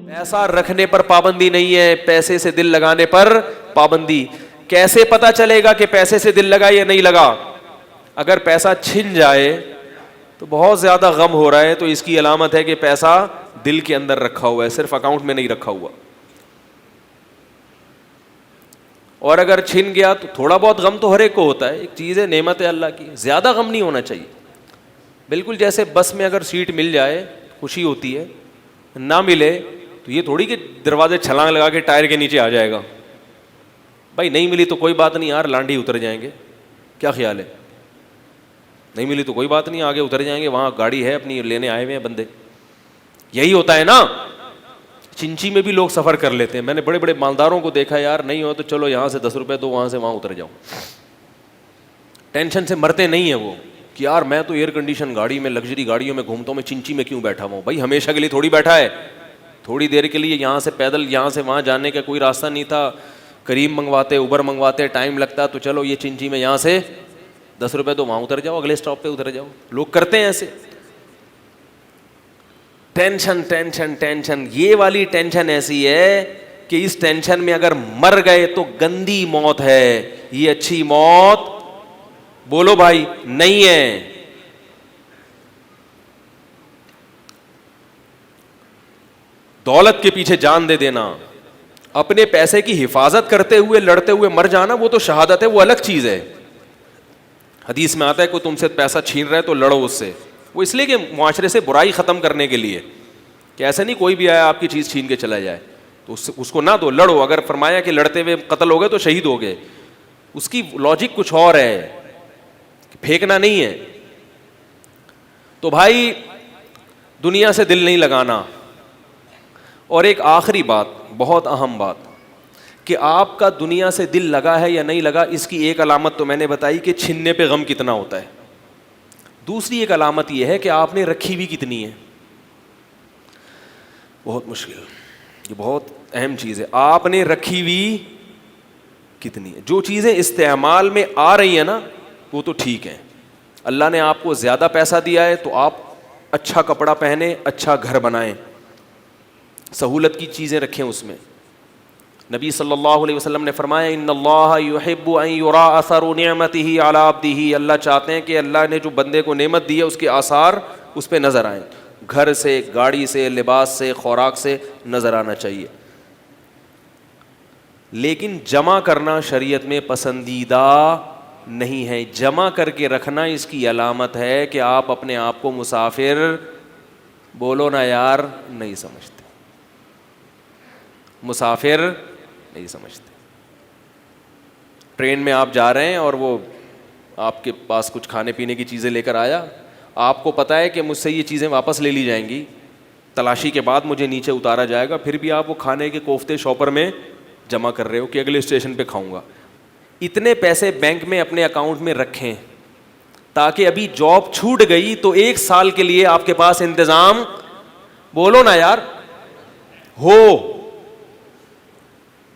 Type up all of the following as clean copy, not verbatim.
پیسہ رکھنے پر پابندی نہیں ہے, پیسے سے دل لگانے پر پابندی. کیسے پتا چلے گا کہ پیسے سے دل لگا یا نہیں لگا؟ اگر پیسہ چھن جائے تو بہت زیادہ غم ہو رہا ہے, تو اس کی علامت ہے کہ پیسہ دل کے اندر رکھا ہوا ہے, صرف اکاؤنٹ میں نہیں رکھا ہوا. اور اگر چھن گیا تو تھوڑا بہت غم تو ہر ایک کو ہوتا ہے, ایک چیز ہے, نعمت ہے اللہ کی, زیادہ غم نہیں ہونا چاہیے. بالکل جیسے بس میں اگر سیٹ مل جائے خوشی ہوتی ہے, نہ ملے تو یہ تھوڑی کہ دروازے چھلانگ لگا کے ٹائر کے نیچے آ جائے گا. بھائی نہیں ملی تو کوئی بات نہیں یار, لانڈی اتر جائیں گے, کیا خیال ہے؟ نہیں ملی تو کوئی بات نہیں, آگے اتر جائیں گے, وہاں گاڑی ہے اپنی, لینے آئے ہوئے ہیں بندے. یہی ہوتا ہے نا. چنچی میں بھی لوگ سفر کر لیتے ہیں, میں نے بڑے بڑے مالداروں کو دیکھا, یار نہیں ہو تو چلو یہاں سے 10 روپے دو, وہاں سے وہاں اتر جاؤ. ٹینشن سے مرتے نہیں ہیں وہ کہ یار میں تو ایئر کنڈیشن گاڑی میں, لگژری گاڑیوں میں گھومتا ہوں, میں چنچی میں کیوں بیٹھا ہوں؟ بھائی ہمیشہ کے لیے تھوڑی بیٹھا ہے, تھوڑی دیر کے لیے. یہاں سے پیدل یہاں سے وہاں جانے کا کوئی راستہ نہیں تھا, کریم منگواتے, اوبر منگواتے, ٹائم لگتا, تو چلو یہ چنچی میں یہاں سے 10 روپے دو, وہاں اتر جاؤ, اگلے اسٹاپ پہ اتر جاؤ. لوگ کرتے ہیں ایسے. ٹینشن ٹینشن ٹینشن, یہ والی ٹینشن ایسی ہے کہ اس ٹینشن میں اگر مر گئے تو گندی موت ہے, یہ اچھی موت بولو بھائی نہیں ہے. دولت کے پیچھے جان دے دینا, اپنے پیسے کی حفاظت کرتے ہوئے لڑتے ہوئے مر جانا, وہ تو شہادت ہے, وہ الگ چیز ہے. حدیث میں آتا ہے کوئی تم سے پیسہ چھین رہا ہے تو لڑو اس سے, وہ اس لیے کہ معاشرے سے برائی ختم کرنے کے لیے, کہ ایسا نہیں کوئی بھی آیا آپ کی چیز چھین کے چلا جائے تو اس کو نہ دو, لڑو. اگر فرمایا کہ لڑتے ہوئے قتل ہو گئے تو شہید ہو گئے, اس کی لاجک کچھ اور ہے, پھینکنا نہیں ہے. تو بھائی دنیا سے دل نہیں لگانا. اور ایک آخری بات, بہت اہم بات, کہ آپ کا دنیا سے دل لگا ہے یا نہیں لگا, اس کی ایک علامت تو میں نے بتائی کہ چھننے پہ غم کتنا ہوتا ہے. دوسری ایک علامت یہ ہے کہ آپ نے رکھی بھی کتنی ہے. بہت مشکل, یہ بہت اہم چیز ہے, آپ نے رکھی ہوئی کتنی ہے. جو چیزیں استعمال میں آ رہی ہیں نا وہ تو ٹھیک ہے, اللہ نے آپ کو زیادہ پیسہ دیا ہے تو آپ اچھا کپڑا پہنیں, اچھا گھر بنائیں, سہولت کی چیزیں رکھیں اس میں. نبی صلی اللہ علیہ وسلم نے فرمایا ان اللہ یحب ان یرا اثر نعمتہ علی عبدہ, اللہ چاہتے ہیں کہ اللہ نے جو بندے کو نعمت دی ہے اس کے آثار اس پہ نظر آئیں. گھر سے, گاڑی سے, لباس سے, خوراک سے نظر آنا چاہیے. لیکن جمع کرنا شریعت میں پسندیدہ نہیں ہے. جمع کر کے رکھنا اس کی علامت ہے کہ آپ اپنے آپ کو مسافر, بولو نا یار, نہیں سمجھتے, مسافر نہیں سمجھتے. ٹرین میں آپ جا رہے ہیں اور وہ آپ کے پاس کچھ کھانے پینے کی چیزیں لے کر آیا, آپ کو پتہ ہے کہ مجھ سے یہ چیزیں واپس لے لی جائیں گی, تلاشی کے بعد مجھے نیچے اتارا جائے گا, پھر بھی آپ وہ کھانے کے کوفتے شاپر میں جمع کر رہے ہو کہ اگلے اسٹیشن پہ کھاؤں گا. اتنے پیسے بینک میں اپنے اکاؤنٹ میں رکھیں تاکہ ابھی جاب چھوٹ گئی تو 1 سال کے لیے آپ کے پاس انتظام, بولو نا یار, ہو.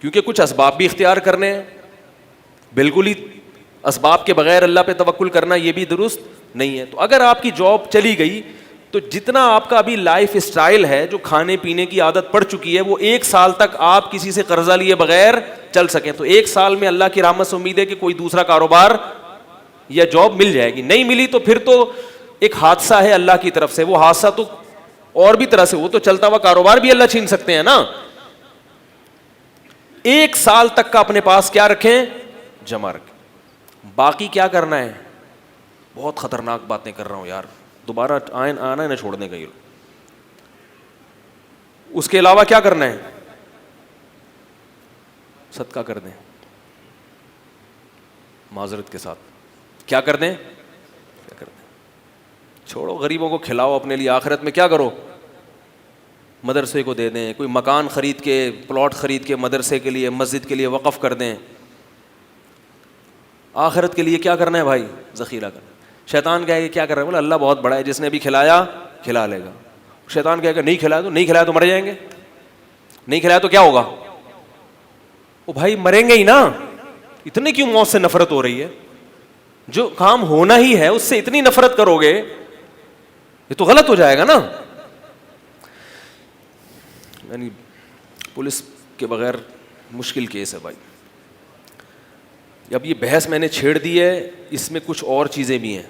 کیونکہ کچھ اسباب بھی اختیار کرنے ہیں, بالکل ہی اسباب کے بغیر اللہ پہ توکل کرنا یہ بھی درست نہیں ہے. تو اگر آپ کی جاب چلی گئی تو جتنا آپ کا ابھی لائف اسٹائل ہے, جو کھانے پینے کی عادت پڑ چکی ہے, وہ 1 سال تک آپ کسی سے قرضہ لیے بغیر چل سکیں. تو 1 سال میں اللہ کی رحمت سے امید ہے کہ کوئی دوسرا کاروبار یا جاب مل جائے گی. نہیں ملی تو پھر تو ایک حادثہ ہے اللہ کی طرف سے, وہ حادثہ تو اور بھی طرح سے, وہ تو چلتا ہوا کاروبار بھی اللہ چھین سکتے ہیں نا. 1 سال تک کا اپنے پاس کیا رکھیں, جمع رکھیں. باقی کیا کرنا ہے, بہت خطرناک باتیں کر رہا ہوں یار, دوبارہ آنا ہے نہ چھوڑنے کا. یہ اس کے علاوہ کیا کرنا ہے, صدقہ کر دیں معذرت کے ساتھ, کیا کر دیں, کیا کر دیں, چھوڑو, غریبوں کو کھلاؤ, اپنے لیے آخرت میں کیا کرو, مدرسے کو دے دیں, کوئی مکان خرید کے, پلاٹ خرید کے مدرسے کے لیے, مسجد کے لیے وقف کر دیں. آخرت کے لیے کیا کرنا ہے بھائی, ذخیرہ کرنا. شیطان کہے گا کیا کر رہے ہیں, بولے اللہ بہت بڑا ہے, جس نے ابھی کھلایا کھلا لے گا. شیطان کہے گا نہیں کھلایا تو, نہیں کھلایا تو مر جائیں گے, نہیں کھلایا تو کیا ہوگا, وہ بھائی مریں گے ہی نا. اتنے کیوں موت سے نفرت ہو رہی ہے, جو کام ہونا ہی ہے اس سے اتنی نفرت کرو گے, یہ تو غلط ہو جائے گا نا. یعنی پولیس کے بغیر مشکل کیس ہے بھائی. اب یہ بحث میں نے چھیڑ دی ہے, اس میں کچھ اور چیزیں بھی ہیں.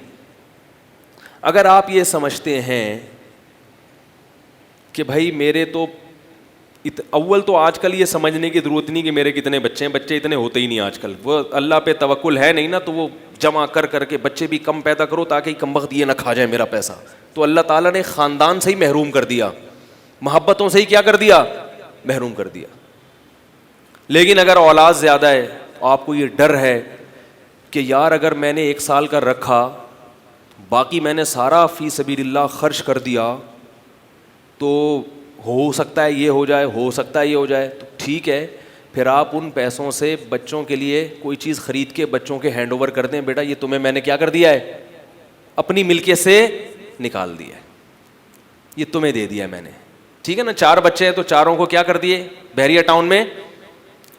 اگر آپ یہ سمجھتے ہیں کہ بھائی میرے تو اول تو آج کل یہ سمجھنے کی ضرورت نہیں کہ میرے کتنے بچے ہیں, بچے اتنے ہوتے ہی نہیں آج کل, وہ اللہ پہ توکل ہے نہیں نا, تو وہ جمع کر کے بچے بھی کم پیدا کرو تاکہ کم وقت یہ نہ کھا جائے میرا پیسہ. تو اللہ تعالیٰ نے خاندان سے ہی محروم کر دیا, محبتوں سے ہی کیا کر دیا, محروم کر دیا. لیکن اگر اولاد زیادہ ہے آپ کو یہ ڈر ہے کہ یار اگر میں نے 1 سال کا رکھا, باقی میں نے سارا فی سبیل اللہ خرچ کر دیا, تو ہو سکتا ہے یہ ہو جائے, ہو سکتا ہے یہ ہو جائے, تو ٹھیک ہے پھر آپ ان پیسوں سے بچوں کے لیے کوئی چیز خرید کے بچوں کے ہینڈ اوور کر دیں, بیٹا یہ تمہیں میں نے کیا کر دیا ہے, اپنی ملکیت سے نکال دیا ہے, یہ تمہیں دے دیا ہے میں نے, ٹھیک ہے نا. 4 بچے ہیں تو چاروں کو کیا کر دیے, بحریہ ٹاؤن میں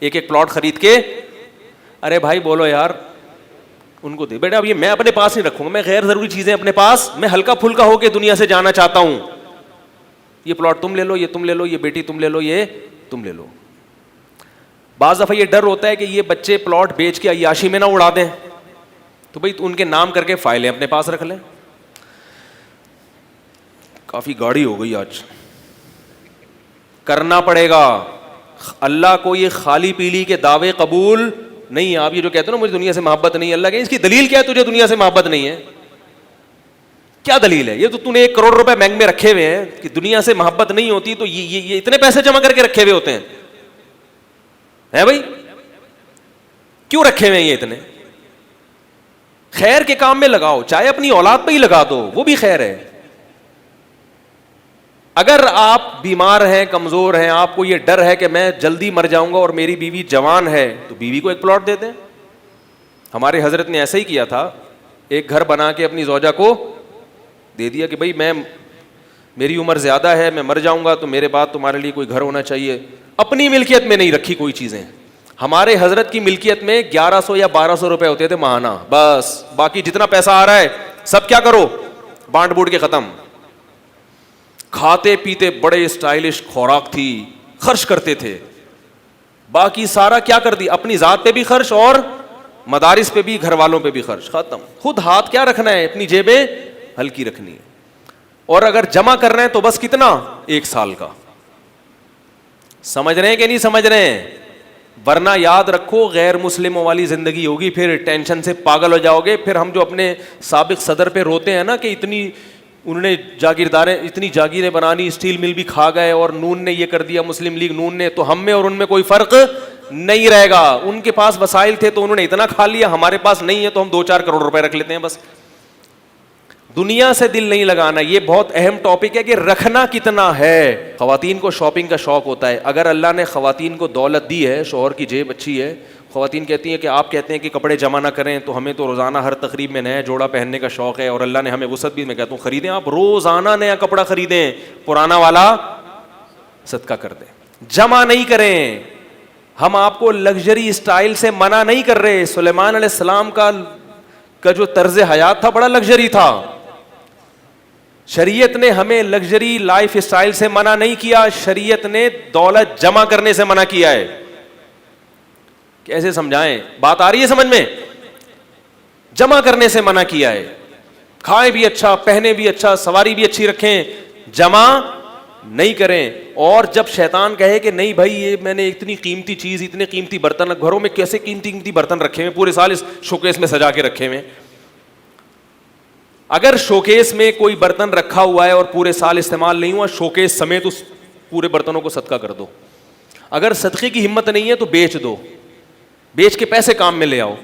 ایک پلاٹ خرید کے, ارے بھائی بولو یار, ان کو دے بیٹا. اب یہ میں اپنے پاس نہیں رکھوں گا, میں غیر ضروری چیزیں اپنے پاس, میں ہلکا پھلکا ہو کے دنیا سے جانا چاہتا ہوں. یہ پلاٹ تم لے لو, یہ تم لے لو, یہ بیٹی تم لے لو, یہ تم لے لو. بعض دفعہ یہ ڈر ہوتا ہے کہ یہ بچے پلاٹ بیچ کے عیاشی میں نہ اڑا دیں, تو بھائی ان کے نام کر کے فائلیں اپنے پاس رکھ لیں. کافی گاڑی ہو گئی آج, کرنا پڑے گا. اللہ کو یہ خالی پیلی کے دعوے قبول نہیں. آپ یہ جو کہتے ہو نا مجھے دنیا سے محبت نہیں, اللہ کہ اس کی دلیل کیا ہے تجھے دنیا سے محبت نہیں ہے, کیا دلیل ہے؟ یہ تو نے 1 کروڑ روپے بینک میں رکھے ہوئے ہیں کہ دنیا سے محبت نہیں ہوتی, تو یہ اتنے پیسے جمع کر کے رکھے ہوئے ہوتے ہیں بھائی, کیوں رکھے ہوئے ہیں یہ اتنے؟ خیر کے کام میں لگاؤ, چاہے اپنی اولاد پہ ہی لگا دو, وہ بھی خیر ہے. اگر آپ بیمار ہیں, کمزور ہیں, آپ کو یہ ڈر ہے کہ میں جلدی مر جاؤں گا اور میری بیوی جوان ہے, تو بیوی کو 1 پلاٹ دے دیں. ہمارے حضرت نے ایسا ہی کیا تھا, ایک گھر بنا کے اپنی زوجہ کو دے دیا کہ بھائی میری عمر زیادہ ہے, میں مر جاؤں گا تو میرے بعد تمہارے لیے کوئی گھر ہونا چاہیے. اپنی ملکیت میں نہیں رکھی کوئی چیزیں. ہمارے حضرت کی ملکیت میں 1100 یا 1200 روپے ہوتے تھے ماہانہ, بس. باقی جتنا پیسہ آ رہا ہے سب کیا کرو, بانٹ بوٹ کے ختم. کھاتے پیتے بڑے اسٹائلش خوراک تھی, خرچ کرتے تھے. باقی سارا کیا کر دی, اپنی ذات پہ بھی خرچ اور مدارس پہ بھی, گھر والوں پہ بھی خرچ, ختم. خود ہاتھ کیا رکھنا ہے, اپنی جیبیں ہلکی رکھنی ہے. اور اگر جمع کر رہے ہیں تو بس کتنا, 1 سال کا. سمجھ رہے ہیں کہ نہیں سمجھ رہے ہیں؟ ورنہ یاد رکھو غیر مسلموں والی زندگی ہوگی, پھر ٹینشن سے پاگل ہو جاؤ گے. پھر ہم جو اپنے سابق صدر پہ روتے ہیں نا کہ اتنی انہوں نے جاگیرداریں, اتنی جاگیریں بنانی, اسٹیل مل بھی کھا گئے, اور نون نے یہ کر دیا, مسلم لیگ نون نے, تو ہم میں اور ان میں کوئی فرق نہیں رہے گا. ان کے پاس وسائل تھے تو انہوں نے اتنا کھا لیا, ہمارے پاس نہیں ہے تو ہم 2-4 کروڑ روپے رکھ لیتے ہیں بس. دنیا سے دل نہیں لگانا. یہ بہت اہم ٹاپک ہے کہ رکھنا کتنا ہے. خواتین کو شاپنگ کا شوق ہوتا ہے. اگر اللہ نے خواتین کو دولت دی ہے, شوہر کی جیب اچھی ہے, خواتین کہتی ہیں کہ آپ کہتے ہیں کہ کپڑے جمع نہ کریں, تو ہمیں تو روزانہ ہر تقریب میں نیا جوڑا پہننے کا شوق ہے, اور اللہ نے ہمیں وسعت بھی, میں کہتا ہوں خریدیں, آپ روزانہ نیا کپڑا خریدیں, پرانا والا صدقہ کر دیں, جمع نہیں کریں. ہم آپ کو لگژری اسٹائل سے منع نہیں کر رہے. سلیمان علیہ السلام کا جو طرز حیات تھا بڑا لگژری تھا. شریعت نے ہمیں لگژری لائف اسٹائل سے منع نہیں کیا, شریعت نے دولت جمع کرنے سے منع کیا ہے. کیسے سمجھائیں, بات آ رہی ہے سمجھ میں؟ جمع کرنے سے منع کیا ہے. کھائیں بھی اچھا, پہنے بھی اچھا, سواری بھی اچھی رکھیں, جمع نہیں کریں. اور جب شیطان کہے کہ نہیں بھائی یہ میں نے اتنی قیمتی چیز, اتنے قیمتی برتن, گھروں میں کیسے قیمتی برتن رکھے ہوئے, پورے سال اس شوکیس میں سجا کے رکھے ہوئے. اگر شوکیس میں کوئی برتن رکھا ہوا ہے اور پورے سال استعمال نہیں ہوا, شوکیس سمیت اس پورے برتنوں کو صدقہ کر دو. اگر صدقے کی ہمت نہیں ہے تو بیچ دو, بیچ کے پیسے کام میں لے آؤ.